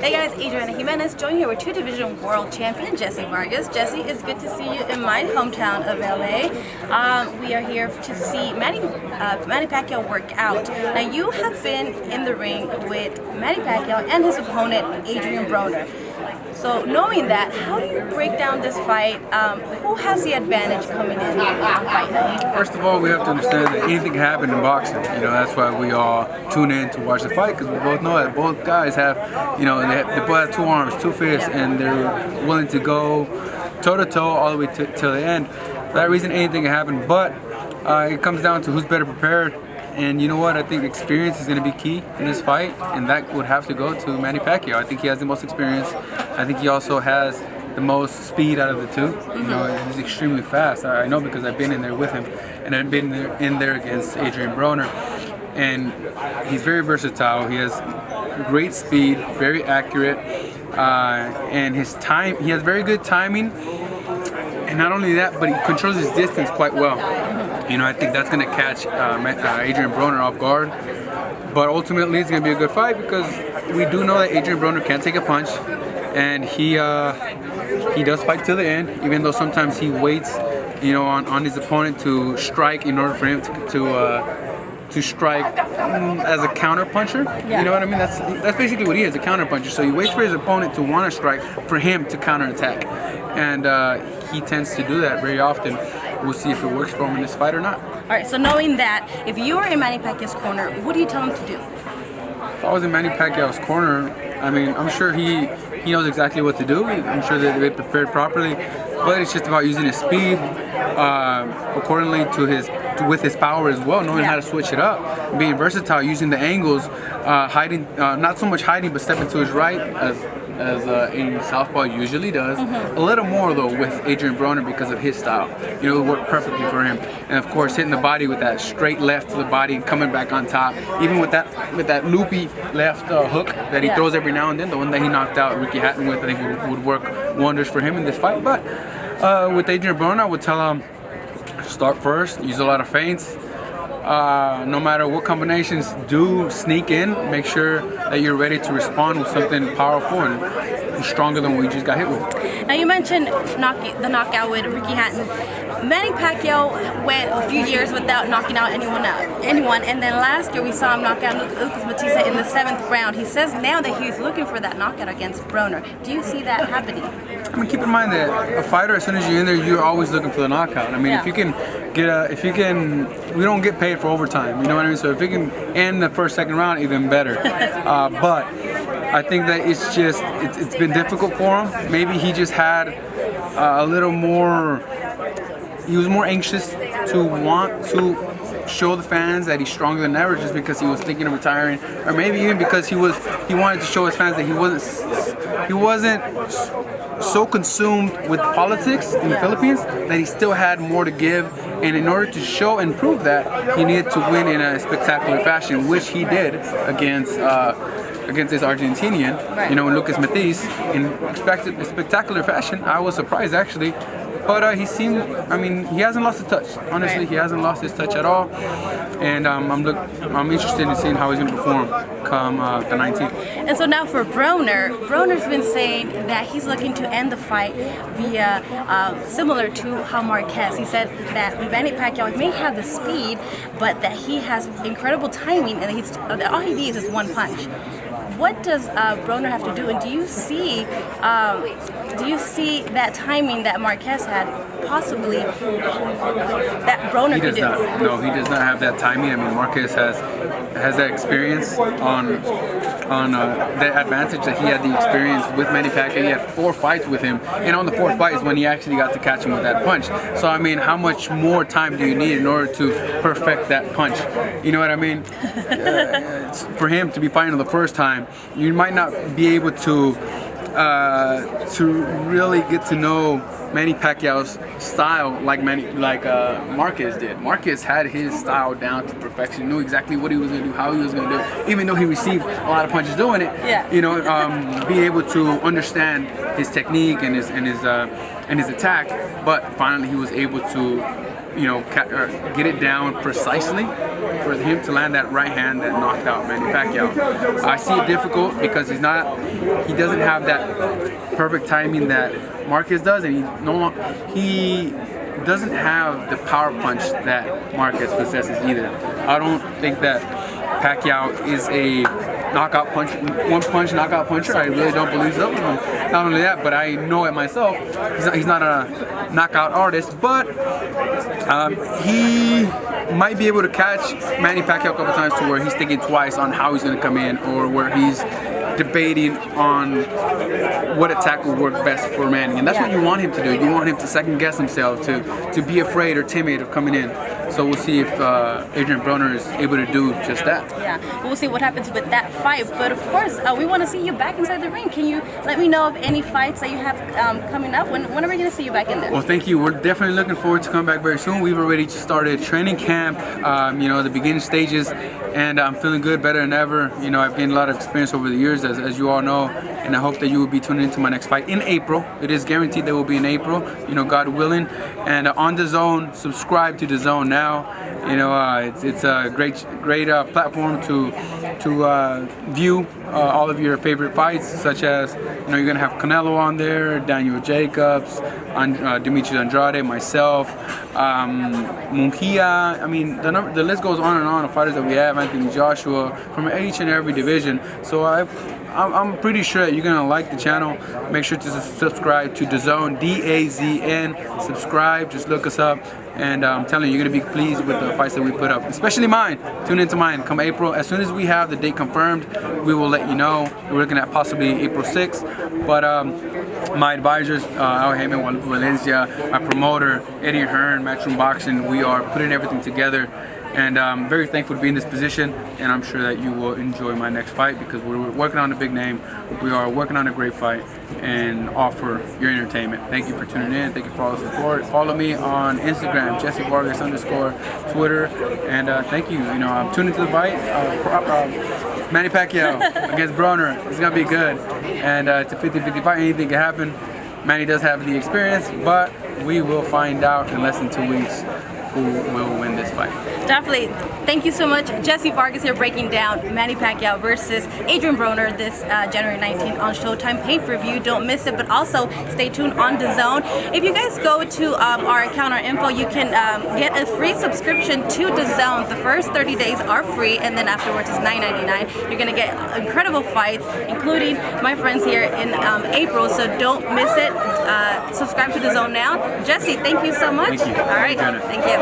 Hey guys, Adrian Jimenez, joined here with two-division world champion Jessie Vargas. Jessie, it's good to see you in my hometown of LA. We are here to see Manny Pacquiao work out. Now you have been in the ring with Manny Pacquiao and his opponent Adrien Broner. So knowing that, how do you break down this fight? Who has the advantage coming in the fight night? First of all, we have to understand that anything can happen in boxing. You know, that's why we all tune in to watch the fight, because we both know that both guys have, you know, they both have two arms, two fists, and they're willing to go toe-to-toe all the way till the end. For that reason, anything can happen, but it comes down to who's better prepared. And you know what? I think experience is going to be key in this fight, and that would have to go to Manny Pacquiao. I think he has the most experience. I think he also has the most speed out of the two. You know, he's extremely fast. I know because I've been in there with him, and I've been in there against Adrien Broner. And he's very versatile. He has great speed, very accurate, and he has very good timing. And not only that, but he controls his distance quite well. You know, I think that's going to catch Adrien Broner off guard. But ultimately, it's going to be a good fight because we do know that Adrien Broner can take a punch, and he does fight till the end. Even though sometimes he waits, you know, on his opponent to strike in order for him to strike as a counter puncher. Yeah. You know what I mean? That's basically what he is, a counter puncher. So he waits for his opponent to want to strike for him to counter attack, and he tends to do that very often. We'll see if it works for him in this fight or not. All right, so knowing that, if you were in Manny Pacquiao's corner, what do you tell him to do? If I was in Manny Pacquiao's corner, I mean, I'm sure he knows exactly what to do. I'm sure that they prepared properly, but it's just about using his speed accordingly with his power as well, knowing how to switch it up, being versatile, using the angles, hiding, not so much hiding, but stepping to his right as a southpaw usually does. A little more though with Adrien Broner because of his style. You know, it worked perfectly for him. And of course, hitting the body with that straight left to the body and coming back on top. Even with that loopy left hook that he throws every now and then, the one that he knocked out Ricky Hatton with, I think would work wonders for him in this fight. But with Adrien Broner, I would tell him start first, use a lot of feints. No matter what combinations do sneak in, make sure that you're ready to respond with something powerful and stronger than what you just got hit with. Now you mentioned the knockout with Ricky Hatton. Manny Pacquiao went a few years without knocking out anyone, and then last year we saw him knock out Lucas Batista in the 7th round. He says now that he's looking for that knockout against Broner. Do you see that happening? I mean, keep in mind that a fighter, as soon as you're in there, you're always looking for the knockout. I mean, if you can we don't get paid for overtime, you know what I mean? So if you can end the first, second round, even better. But I think that it's been difficult for him. Maybe he just had a little more, he was more anxious to want to show the fans that he's stronger than ever just because he was thinking of retiring, or maybe even because he wanted to show his fans that he wasn't so consumed with politics in the Philippines that he still had more to give, and in order to show and prove that, he needed to win in a spectacular fashion, which he did against this Argentinian, you know, Lucas Matisse, in spectacular fashion. I was surprised actually. But he seemed, I mean, he hasn't lost his touch. Honestly, he hasn't lost his touch at all. And I'm interested in seeing how he's going to perform come the 19th. And so now for Broner's been saying that he's looking to end the fight via similar to how Marquez. He said that Manny Pacquiao may have the speed, but that he has incredible timing, and all he needs is one punch. What does Broner have to do, and do you see that timing that Marquez had possibly that Broner could do? No, he does not have that timing. I mean, Marquez has that experience on the advantage that he had the experience with Manny Pacquiao. He had 4 fights with him, and on the 4th fight is when he actually got to catch him with that punch. So I mean, how much more time do you need in order to perfect that punch? You know what I mean? For him to be fighting the first time, you might not be able to really get to know Manny Pacquiao's style like Marquez did. Marquez had his style down to perfection, knew exactly what he was going to do, how he was going to do it. Even though he received a lot of punches doing it, you know, be able to understand his technique and his attack. But finally, he was able to get it down precisely for him to land that right hand that knocked out Manny Pacquiao. I see it difficult because he doesn't have that perfect timing that Marquez does, and he doesn't have the power punch that Marquez possesses either. I don't think that Pacquiao is a one-punch knockout puncher. I really don't believe so. Not only that, but I know it myself. He's not a knockout artist, but he might be able to catch Manny Pacquiao a couple times to where he's thinking twice on how he's going to come in, or where he's debating on what attack will work best for Manny. And that's what you want him to do. You want him to second guess himself, to be afraid or timid of coming in. So we'll see if Adrien Broner is able to do just that. Yeah, we'll see what happens with that fight. But of course, we want to see you back inside the ring. Can you let me know of any fights that you have coming up? When are we going to see you back in there? Well, thank you. We're definitely looking forward to coming back very soon. We've already started training camp, the beginning stages, and I'm feeling good, better than ever. I've gained a lot of experience over the years, as you all know, and I hope that you will be tuning into my next fight in April. It is guaranteed that it will be in April, God willing. And on DAZN, subscribe to DAZN now. It's a great platform to view all of your favorite fights, such as you're gonna have Canelo on there, Daniel Jacobs, Demetrius Andrade, myself, Munguia. I mean, the list goes on and on of fighters that we have. Anthony Joshua from each and every division. So I'm pretty sure that you're gonna like the channel. Make sure to subscribe to DAZN, DAZN. Subscribe, just look us up, and I'm telling you, you're gonna be pleased with the fights that we put up, especially mine. Tune into mine come April. As soon as we have the date confirmed, we will let you know. We're looking at possibly April 6th, but my advisors, Al Heyman, Valencia, my promoter, Eddie Hearn, Matchroom Boxing, we are putting everything together. And I'm very thankful to be in this position, and I'm sure that you will enjoy my next fight because we're working on a big name. We are working on a great fight and offer your entertainment. Thank you for tuning in. Thank you for all the support. Follow me on Instagram, Jessie Vargas _ Twitter, and thank you. I'm tuning to the fight. Manny Pacquiao against Broner. It's gonna be good, and it's a 50-50 fight. Anything can happen. Manny does have the experience, but we will find out in less than 2 weeks who will win this fight. Definitely. Thank you so much. Jessie Vargas here breaking down Manny Pacquiao versus Adrien Broner this January 19th on Showtime pay-per-view. Don't miss it, but also stay tuned on DAZN. If you guys go to our account, our info, you can get a free subscription to DAZN. The first 30 days are free, and then afterwards it's $9.99. You're going to get incredible fights, including my friends here in April, so don't miss it. Subscribe to DAZN now. Jessie, thank you so much. Thank you. All right. Thank you.